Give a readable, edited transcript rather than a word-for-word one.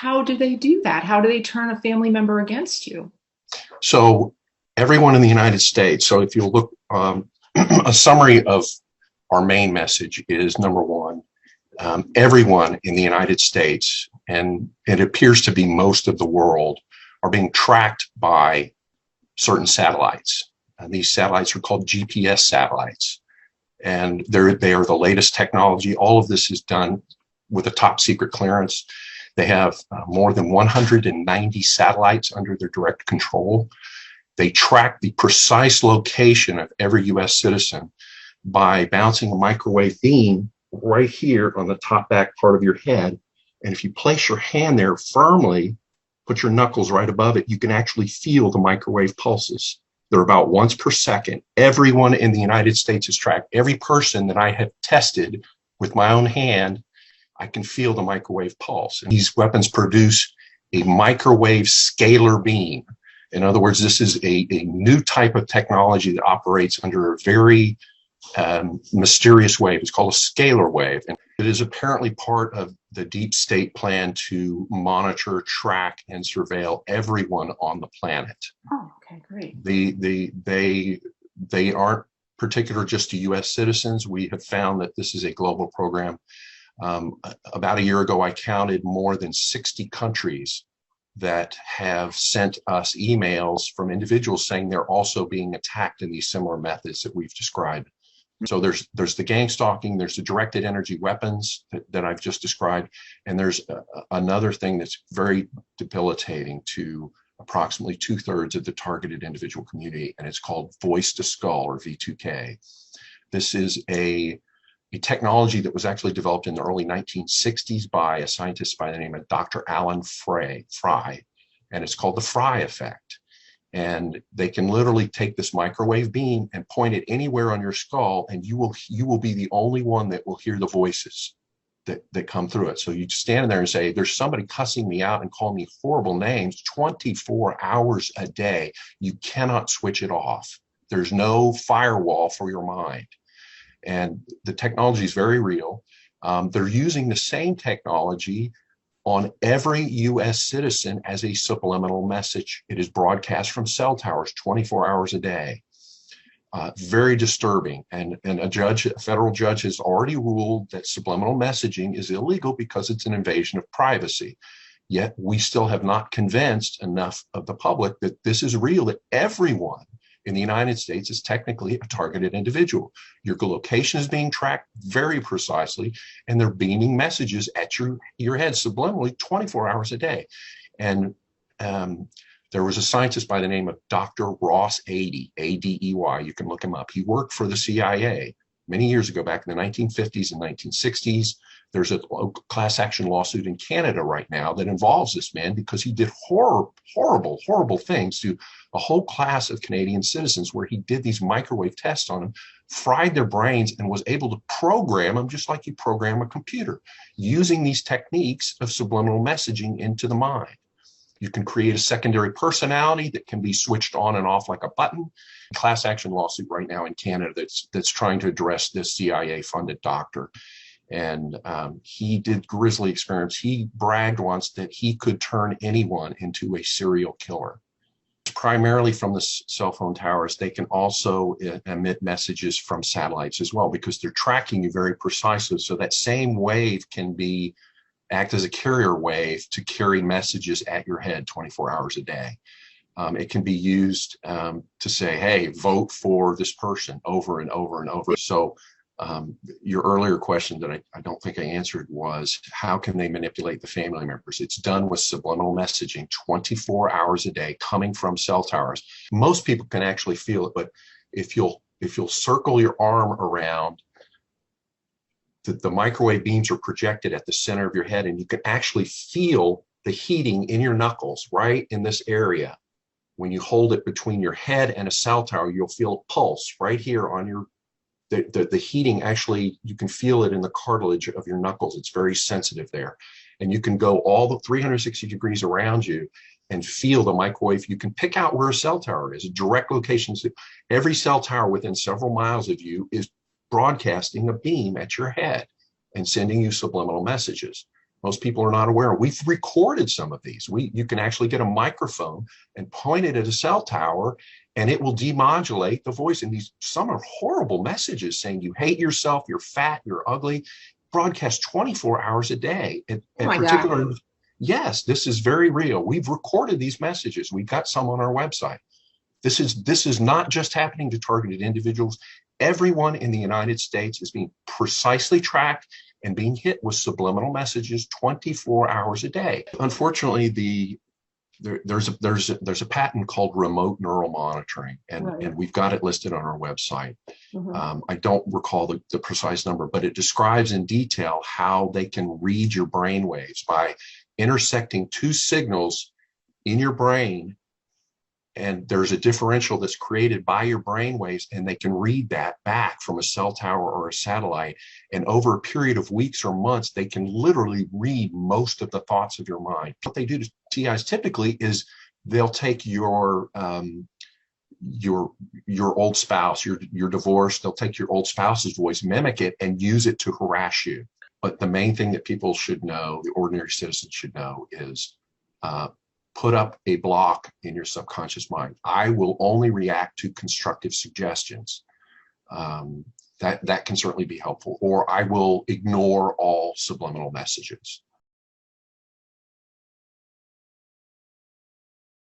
how do they do that? How do they turn a family member against you? So everyone in the United States, so if you look, a summary of our main message is number one, everyone in the United States, and it appears to be most of the world, are being tracked by certain satellites. And these satellites are called GPS satellites. And they are the latest technology. All of this is done with a top secret clearance. They have more than 190 satellites under their direct control. They track the precise location of every US citizen by bouncing a microwave beam right here on the top back part of your head. And if you place your hand there firmly, put your knuckles right above it, you can actually feel the microwave pulses. They're about once per second. Everyone in the United States is tracked. Every person that I have tested with my own hand, I can feel the microwave pulse. And these weapons produce a microwave scalar beam. In other words, this is a new type of technology that operates under a very mysterious wave. It's called a scalar wave. And it is apparently part of the deep state plan to monitor, track, and surveil everyone on the planet. Oh, okay, great. They aren't particular just to US citizens. We have found that this is a global program. About a year ago, I counted more than 60 countries that have sent us emails from individuals saying they're also being attacked in these similar methods that we've described. So there's the gang stalking, there's the directed energy weapons that I've just described, and there's another thing that's very debilitating to approximately 2/3 of the targeted individual community, and it's called voice to skull, or V2K. This is a technology that was actually developed in the early 1960s by a scientist by the name of Dr. Alan Fry, and it's called the Fry effect. And they can literally take this microwave beam and point it anywhere on your skull, and you will be the only one that will hear the voices that come through it. So you stand there and say, there's somebody cussing me out and calling me horrible names 24 hours a day. You cannot switch it off. There's no firewall for your mind. And the technology is very real. They're using the same technology on every US citizen as a subliminal message. It is broadcast from cell towers 24 hours a day. Very disturbing. And a federal judge has already ruled that subliminal messaging is illegal because it's an invasion of privacy. Yet we still have not convinced enough of the public that this is real, that everyone in the United States is technically a targeted individual. Your location is being tracked very precisely, and they're beaming messages at your head subliminally 24 hours a day. And there was a scientist by the name of Dr. Ross Adey, A-D-E-Y. You can look him up. He worked for the CIA many years ago, back in the 1950s and 1960s. There's a class action lawsuit in Canada right now that involves this man because he did horrible things to a whole class of Canadian citizens, where he did these microwave tests on them, fried their brains, and was able to program them just like you program a computer, using these techniques of subliminal messaging into the mind. You can create a secondary personality that can be switched on and off like a button. Class action lawsuit right now in Canada that's trying to address this CIA-funded doctor. And he did grisly experiments. He bragged once that he could turn anyone into a serial killer. Primarily from the cell phone towers. They can also emit messages from satellites as well, because they're tracking you very precisely. So that same wave can act as a carrier wave to carry messages at your head 24 hours a day. It can be used to say, hey, vote for this person over and over and over. So your earlier question that I don't think I answered was, how can they manipulate the family members? It's done with subliminal messaging 24 hours a day coming from cell towers. Most people can actually feel it, but if you'll circle your arm around, the microwave beams are projected at the center of your head, and you can actually feel the heating in your knuckles right in this area. When you hold it between your head and a cell tower, you'll feel a pulse right here on your the heating. Actually, you can feel it in the cartilage of your knuckles. It's very sensitive there. And you can go all the 360 degrees around you and feel the microwave. You can pick out where a cell tower is, direct locations. Every cell tower within several miles of you is broadcasting a beam at your head and sending you subliminal messages. most people are not aware. We've recorded some of these. You can actually get a microphone and point it at a cell tower, and it will demodulate the voice. And some are horrible messages saying you hate yourself, you're fat, you're ugly, broadcast 24 hours a day. And Oh my God. yes, this is very real. We've recorded these messages. We've got some on our website. This is not just happening to targeted individuals. Everyone in the United States is being precisely tracked and being hit with subliminal messages 24 hours a day. Unfortunately, there's a patent called remote neural monitoring, and, Right. and we've got it listed on our website. Mhm. I don't recall the precise number, but it describes in detail how they can read your brain waves by intersecting two signals in your brain, and there's a differential that's created by your brain waves, and they can read that back from a cell tower or a satellite. And over a period of weeks or months, they can literally read most of the thoughts of your mind. What they do to TIs typically is they'll take your old spouse, you're divorced, they'll take your old spouse's voice, mimic it, and use it to harass you. But the main thing that people should know, the ordinary citizens should know, is put up a block in your subconscious mind. I will only react to constructive suggestions. That can certainly be helpful. Or I will ignore all subliminal messages.